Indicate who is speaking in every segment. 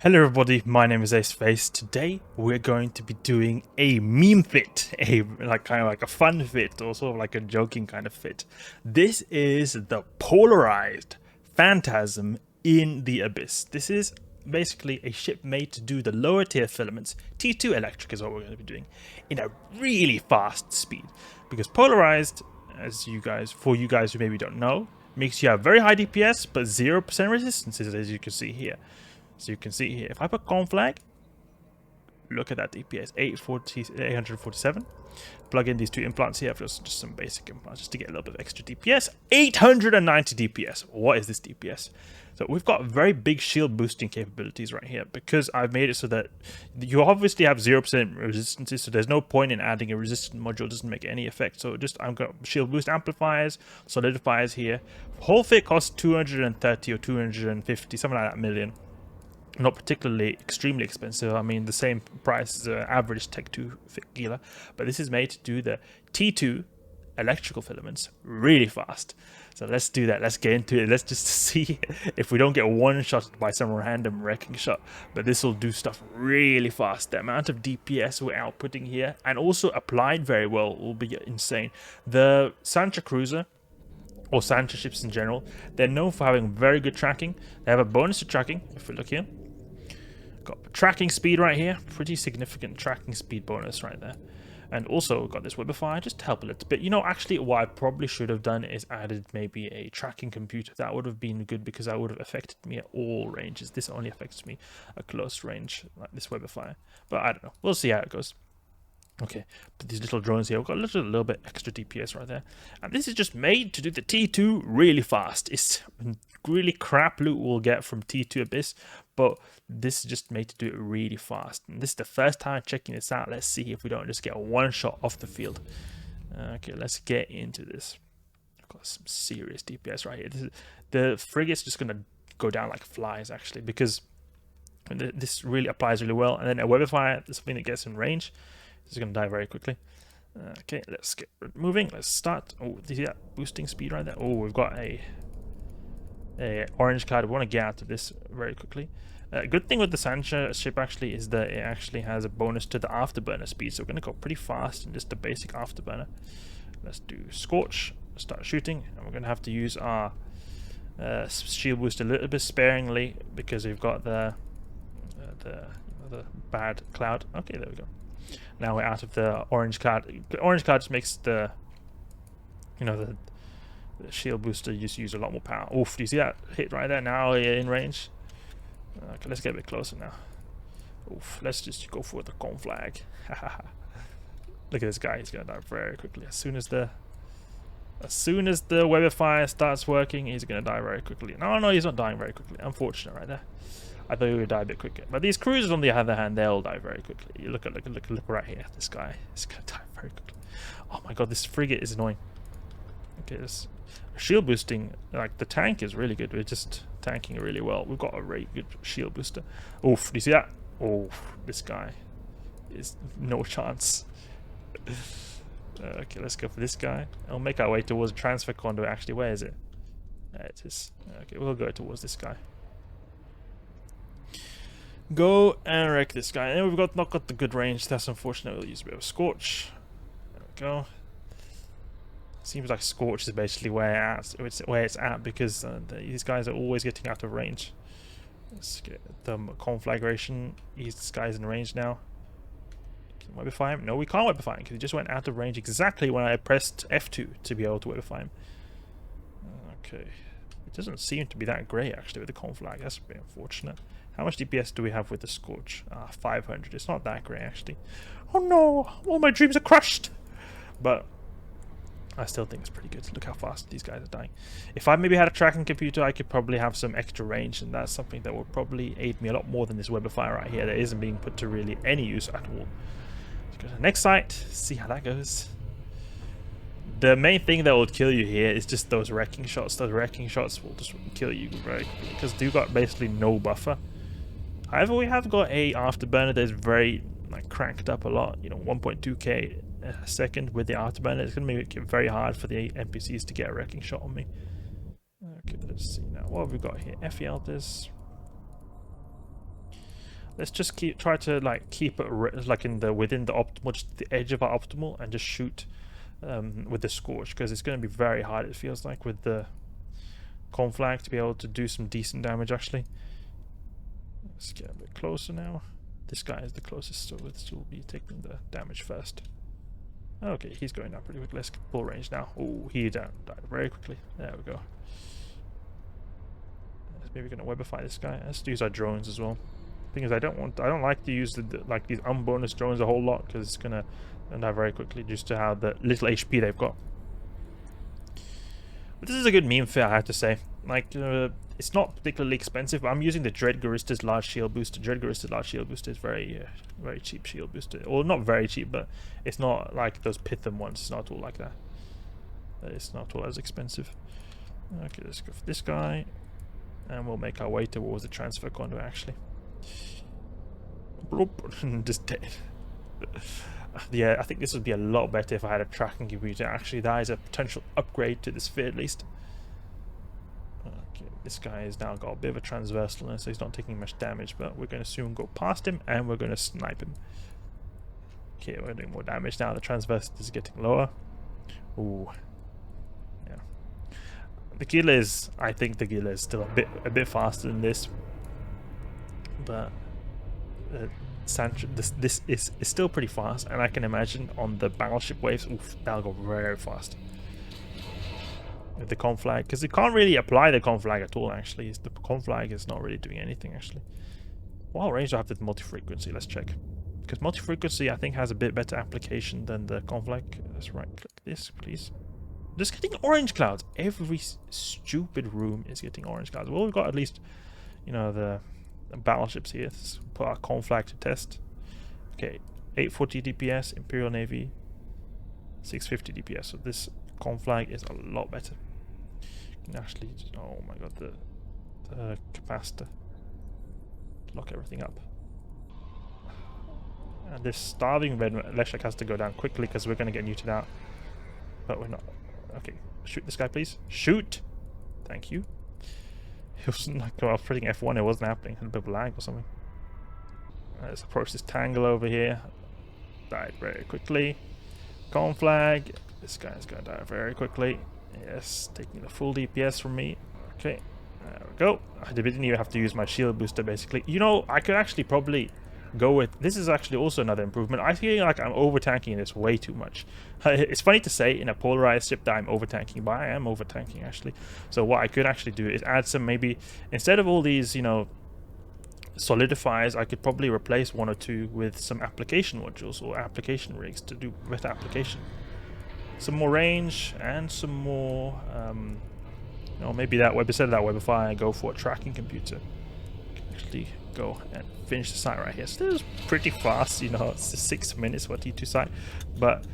Speaker 1: Hello everybody, my name is Aceface. Today we're going to be doing a meme fit, kind of like a fun fit, or sort of like a joking kind of fit. This is the Polarized Phantasm in the Abyss. This is basically a ship made to do the lower tier filaments. T2 electric is what we're going to be doing in a really fast speed, because Polarized, for you guys who maybe don't know, makes you have very high DPS but 0% resistances, as you can see here. So you can see here, if I put Conflag, look at that DPS, 847. Plug in these two implants here for just some basic implants, just to get a little bit of extra DPS. 890 DPS. What is this DPS? So we've got very big shield boosting capabilities right here, because I've made it so that you obviously have 0% resistances, so there's no point in adding a resistant module. It doesn't make any effect. So I'm going to shield boost amplifiers, solidifiers here. Whole fit costs 230 or 250, something like that million. Not particularly extremely expensive. I mean, the same price as an average Tech 2 fit healer, but this is made to do the T2 electrical filaments really fast. So let's do that. Let's get into it. Let's just see if we don't get one shot by some random wrecking shot, but this will do stuff really fast. The amount of DPS we're outputting here, and also applied very well, will be insane. The Sancha Cruiser, or Sancha ships in general, they're known for having very good tracking. They have a bonus to tracking, if we look here. Got tracking speed right here, pretty significant tracking speed bonus right there. And also got this Webifier just to help a little bit. You know, actually what I probably should have done is added maybe a tracking computer. That would have been good, because that would have affected me at all ranges. This only affects me at close range, like this Webifier. But I don't know, we'll see how it goes. Okay, but these little drones here, we've got a little bit extra DPS right there. And this is just made to do the T2 really fast. It's really crap loot we'll get from T2 Abyss, but this is just made to do it really fast. And this is the first time checking this out. Let's see if we don't just get one shot off the field. Okay, let's get into this. I've got some serious DPS right here. The frigate's just going to go down like flies, actually, because this really applies really well. And then a Webifier, something that gets in range, is going to die very quickly. Okay, let's get moving. Let's start. Oh, do you see that boosting speed right there? Oh, we've got a orange card. We want to get out of this very quickly. Good thing with the Sancha ship actually is that it actually has a bonus to the Afterburner speed, so we're going to go pretty fast in just the basic Afterburner. Let's do Scorch, start shooting, and we're going to have to use our shield boost a little bit sparingly, because we've got the bad cloud. Okay, there we go. Now we're out of the orange card. The orange card just makes the shield booster just use a lot more power. Oof, do you see that hit right there? Now we're in range. Okay, let's get a bit closer now. Oof, let's just go for the Conflag. Look at this guy, he's gonna die very quickly. As soon as the Webifier starts working, he's gonna die very quickly. No, he's not dying very quickly. Unfortunate right there. I thought he would die a bit quicker. But these cruisers, on the other hand, they'll die very quickly. You look right here. This guy is gonna die very quickly. Oh my god, this frigate is annoying. Okay, this shield boosting, like the tank is really good. We're just tanking really well. We've got a very good shield booster. Oof, do you see that? Oh, this guy is no chance. Okay, let's go for this guy. I'll make our way towards transfer conduit. Actually, where is it? There it is. Okay, we'll go towards this guy. Go and wreck this guy. And we've not got the good range. That's unfortunate. We'll use a bit of Scorch. There we go. Seems like Scorch is basically where it's at, because these guys are always getting out of range. Let's get the Conflagration. This guy's in range now. Can we Webify him? No, we can't Webify him, because he just went out of range exactly when I pressed F2 to be able to Webify him. Okay. It doesn't seem to be that great, actually, with the Conflag. That's a bit unfortunate. How much DPS do we have with the Scorch? 500. It's not that great, actually. Oh no! All my dreams are crushed! But I still think it's pretty good. Look how fast these guys are dying. If I maybe had a tracking computer, I could probably have some extra range, and that's something that would probably aid me a lot more than this Webifier right here that isn't being put to really any use at all. Let's go to the next site, see how that goes. The main thing that will kill you here is just those wrecking shots. Those wrecking shots will just kill you very quickly, because you've got basically no buffer. However, we have got a Afterburner that is very cranked up a lot. You know, 1.2k a second with the Afterburner. It's going to make it very hard for the NPCs to get a wrecking shot on me. Okay, let's see now. What have we got here? Eifyr this. Let's just try to like keep it like within the optimal, just the edge of our optimal, and just shoot with the Scorch, because it's going to be very hard, it feels like, with the Conflag to be able to do some decent damage actually. Let's get a bit closer now. This guy is the closest, so this will be taking the damage first. Okay, he's going down pretty quick. Let's get full range now. Oh, he died very quickly. There we go. Maybe we're gonna webify this guy. Let's use our drones as well. Thing is, I don't like to use like these unbonus drones a whole lot, because it's gonna die very quickly just to how the little HP they've got. But this is a good meme fit, I have to say. Like, it's not particularly expensive, but I'm using the Dread Guristas large shield booster. Dread Guristas large shield booster is very cheap shield booster. Or not very cheap, but it's not like those Pitham ones. It's not all like that. It's not all as expensive. Okay, let's go for this guy. And we'll make our way towards the transfer conduit, actually. Just dead. Yeah, I think this would be a lot better if I had a tracking computer. Actually, that is a potential upgrade to this fit, at least. Okay, this guy has now got a bit of a transversalness, so he's not taking much damage, but we're going to soon go past him, and we're going to snipe him. Okay, we're doing more damage now. The transversalness is getting lower. Ooh. Yeah. The Gila is... I think the Gila is still a bit faster than this. But... this is still pretty fast, and I can imagine on the battleship waves, oof, that'll go very fast with the conflag, because you can't really apply the conflag at all. Actually, the conflag is not really doing anything actually. What range do I have with multi-frequency? Let's check, because multi-frequency I think has a bit better application than the conflag. Let's right click this, please. Just getting orange clouds. Every stupid room is getting orange clouds. Well, we've got at least, you know, the battleships here. Let's put our conflag to test. Okay, 840 DPS, Imperial Navy, 650 DPS. So this conflag is a lot better. You can actually, oh my god, the capacitor. Lock everything up. And this starving red Leshak has to go down quickly, because we're going to get neutered out. But we're not. Okay, shoot this guy, please. Shoot! Thank you. It wasn't like I was pressing F1, it wasn't happening. A bit of lag or something. Let's approach this tangle over here. Died very quickly. Conflag. This guy's gonna die very quickly. Yes, taking the full DPS from me. Okay, there we go. I didn't even have to use my shield booster, basically. You know, I could actually probably go with... This is actually also another improvement. I feel like I'm over-tanking this way too much. It's funny to say in a polarized ship that I'm over-tanking, but I am over-tanking, actually. So what I could actually do is add some, maybe... Instead of all these, you know, solidifiers, I could probably replace one or two with some application modules or application rigs to do better application. Some more range and some more... you know, maybe that instead of that webify, I go for a tracking computer. Actually go and finish the site right here. So this is pretty fast, you know, it's 6 minutes for a T2 site, but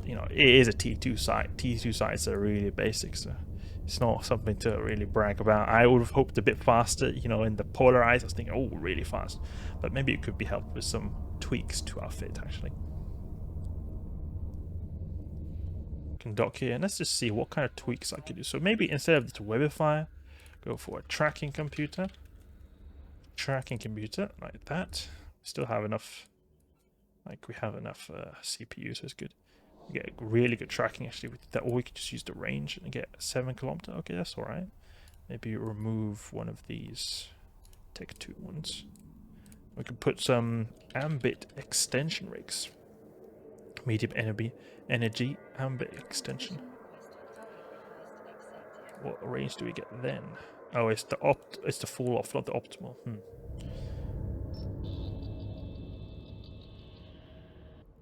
Speaker 1: you know, it is a T2 site. T2 sites are really basic, so it's not something to really brag about. I would have hoped a bit faster, you know, in the polarized. I was thinking, oh, really fast, but maybe it could be helped with some tweaks to our fit, actually. Can dock here, and let's just see what kind of tweaks I could do. So maybe instead of the webify, go for a tracking computer. Tracking computer like that. Still have enough, like we have enough CPU, so it's good. We get really good tracking actually with that, or we could just use the range and get 7 kilometer. Okay, that's all right. Maybe remove one of these Tech 2 ones. We could put some ambit extension rigs. Medium energy ambit extension. What range do we get then? Oh, it's the full off, not the optimal.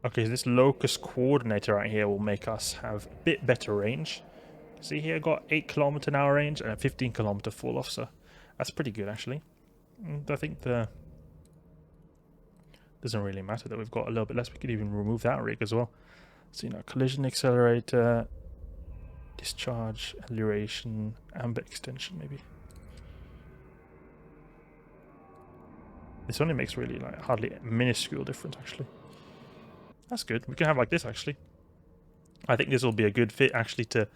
Speaker 1: Okay, so this Locus coordinator right here will make us have a bit better range. See here, got 8 km/h range and a 15 km full off, so that's pretty good actually. I think the doesn't really matter that we've got a little bit less. We could even remove that rig as well. So, you know, collision accelerator, discharge, amelioration, ambit extension maybe. This only makes really like hardly a minuscule difference actually. That's good. We can have like this actually. I think this will be a good fit actually to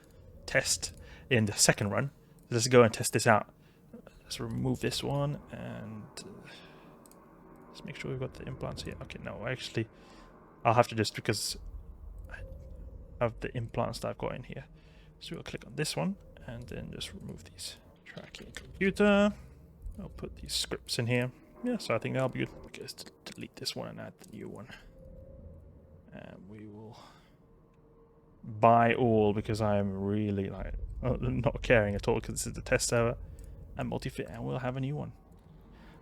Speaker 1: test in the second run. Let's go and test this out. Let's remove this one and Let's make sure we've got the implants here. Okay, no, actually, I'll have to just, because of the implants that I've got in here. So we'll click on this one and then just remove these. Tracking computer. I'll put these scripts in here. Yeah, so I think that'll be good. Okay, let's delete this one and add the new one. And we will buy all, because I'm really like not caring at all, because this is the test server. And multi-fit, and we'll have a new one.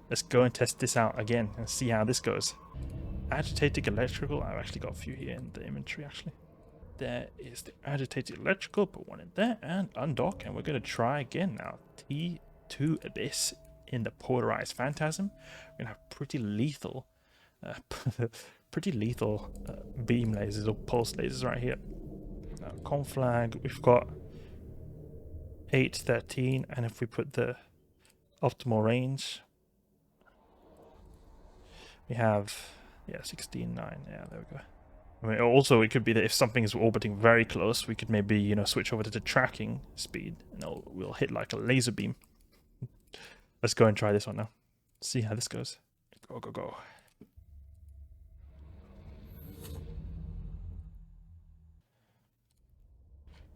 Speaker 1: Let's go and test this out again and see how this goes. Agitated electrical. I've actually got a few here in the inventory actually. There is the agitated electrical, put one in there and undock, and we're going to try again now. T2 Abyss in the Polarized Phantasm. We're going to have pretty lethal beam lasers or pulse lasers right here. Conflag, we've got 813, and if we put the optimal range, we have 16.9. Yeah, there we go. I mean, also it could be that if something is orbiting very close, we could maybe, you know, switch over to the tracking speed, and we'll hit like a laser beam. Let's go and try this one now. See how this goes. Go, go, go.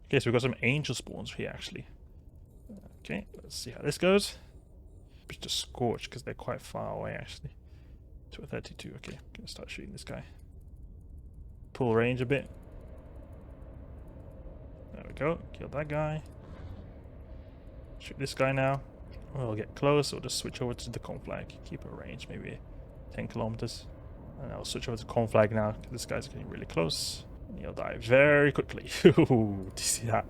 Speaker 1: Okay, so we've got some angel spawns here actually. Okay, let's see how this goes. Just Scorch, because they're quite far away actually. 232. Okay, gonna start shooting this guy. Pull range a bit. There we go. Kill that guy. Shoot this guy now. We'll get close. We'll just switch over to the conflag. Keep a range, maybe 10 kilometers. And I'll switch over to conflag now, because this guy's getting really close. And he'll die very quickly. Ooh, do you see that?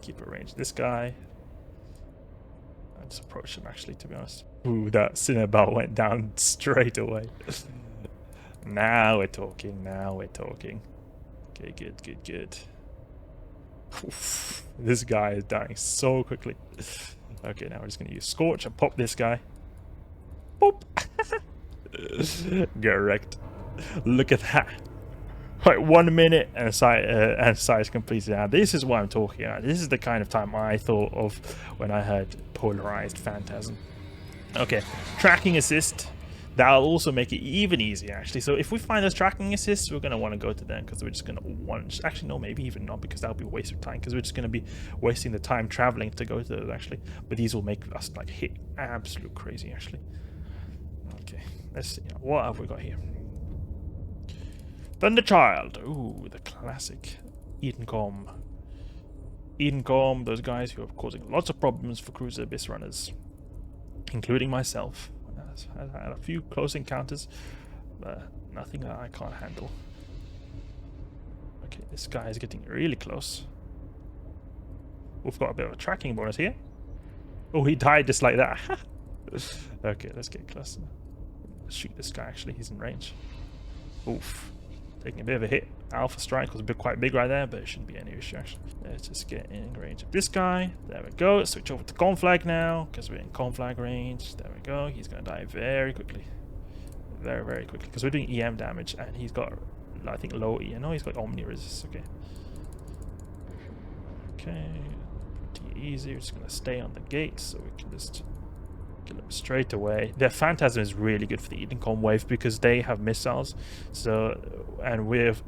Speaker 1: Keep a range. This guy. I'll just approach him actually, to be honest. Ooh, that Cinnabelle went down straight away. Now we're talking. Now we're talking. Okay, good, good, good. Oof, this guy is dying so quickly. Okay, now we're just going to use Scorch and pop this guy. Boop! Get wrecked. Look at that. Like 1 minute and size completed. Now this is what I'm talking about. This is the kind of time I thought of when I heard Polarized Phantasm. Okay, tracking assist. That'll also make it even easier actually. So if we find those tracking assists, we're going to want to go to them, because we're just going to want... Actually no, maybe even not, because that'll be a waste of time, because we're just going to be wasting the time traveling to go to those actually. But these will make us like hit absolute crazy actually. Okay, let's see. What have we got here? Thunderchild. Ooh, the classic. Edencom. Edencom, those guys who are causing lots of problems for Cruiser Abyss runners, including myself. I've had a few close encounters, but nothing that I can't handle. Okay, this guy is getting really close. We've got a bit of a tracking bonus here. Oh, he died just like that. Okay, let's get closer. Let's shoot this guy actually, he's in range. Oof. Taking a bit of a hit. Alpha strike was quite big right there, but it shouldn't be any issue actually. Let's just get in range of this guy. There we go. Let's switch over to conflag now, because we're in conflag range. There we go. He's going to die very quickly. Very, very quickly, because we're doing EM damage, and he's got, I think, low EM. No, he's got Omni resist. Okay. Okay. Pretty easy. We're just going to stay on the gate, so we can just kill him straight away. Their Phantasm is really good for the Edencom wave, because they have missiles. So, and we've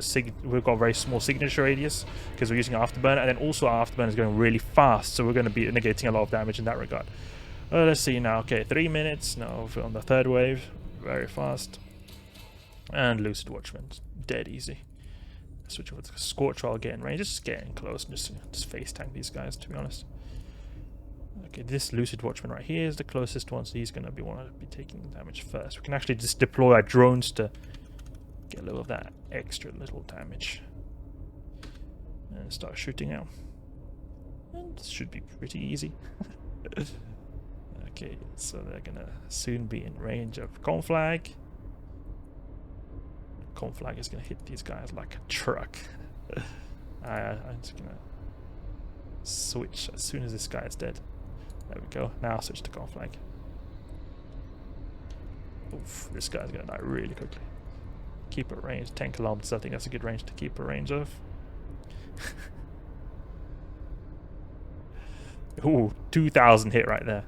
Speaker 1: got a very small signature radius, because we're using Afterburner, and then also our Afterburner is going really fast, so we're going to be negating a lot of damage in that regard. Let's see now. Okay, 3 minutes now on the third wave. Very fast. And Lucid Watchman, dead easy. Switch over to Scorch while getting range. Just getting close and just face tank these guys, to be honest. Okay, this Lucid Watchman right here is the closest one, so he's going to be taking damage first. We can actually just deploy our drones to get a little of that extra little damage. And start shooting now. And this should be pretty easy. Okay, so they're going to soon be in range of conflag. Conflag is going to hit these guys like a truck. I'm just going to switch as soon as this guy is dead. There we go. Now I'll switch to conflag. Oof, this guy's going to die really quickly. Keep a range, 10 kilometers. I think that's a good range to keep a range of. Ooh, 2,000 hit right there.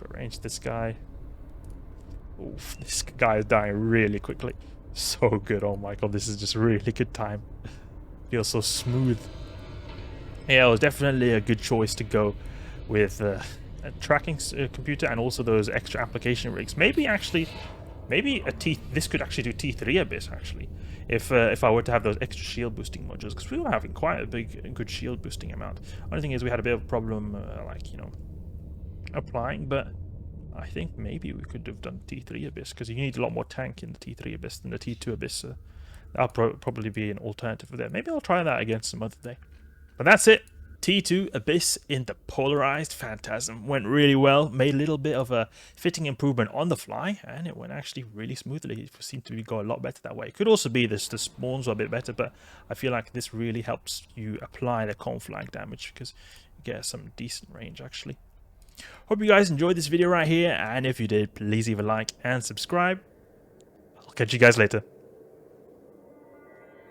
Speaker 1: arrange this guy. Oof, this guy is dying really quickly. So good. Oh my god, this is just really good time. Feels so smooth. Yeah, it was definitely a good choice to go with a tracking computer and also those extra application rigs. Maybe actually, this could actually do T3 Abyss actually. If I were to have those extra shield boosting modules, because we were having quite a good shield boosting amount. Only thing is we had a bit of a problem, like, you know, applying, but I think maybe we could have done T3 Abyss, because you need a lot more tank in the T3 Abyss than the T2 Abyss. That'll probably be an alternative for that. Maybe I'll try that again some other day. But that's it. T2 Abyss in the Polarized Phantasm went really well, made a little bit of a fitting improvement on the fly, and it went actually really smoothly. It seemed to go a lot better that way. It could also be the spawns were a bit better, but I feel like this really helps you apply the conflag damage, because you get some decent range actually. Hope you guys enjoyed this video right here, and if you did, please leave a like and subscribe. I'll catch you guys later.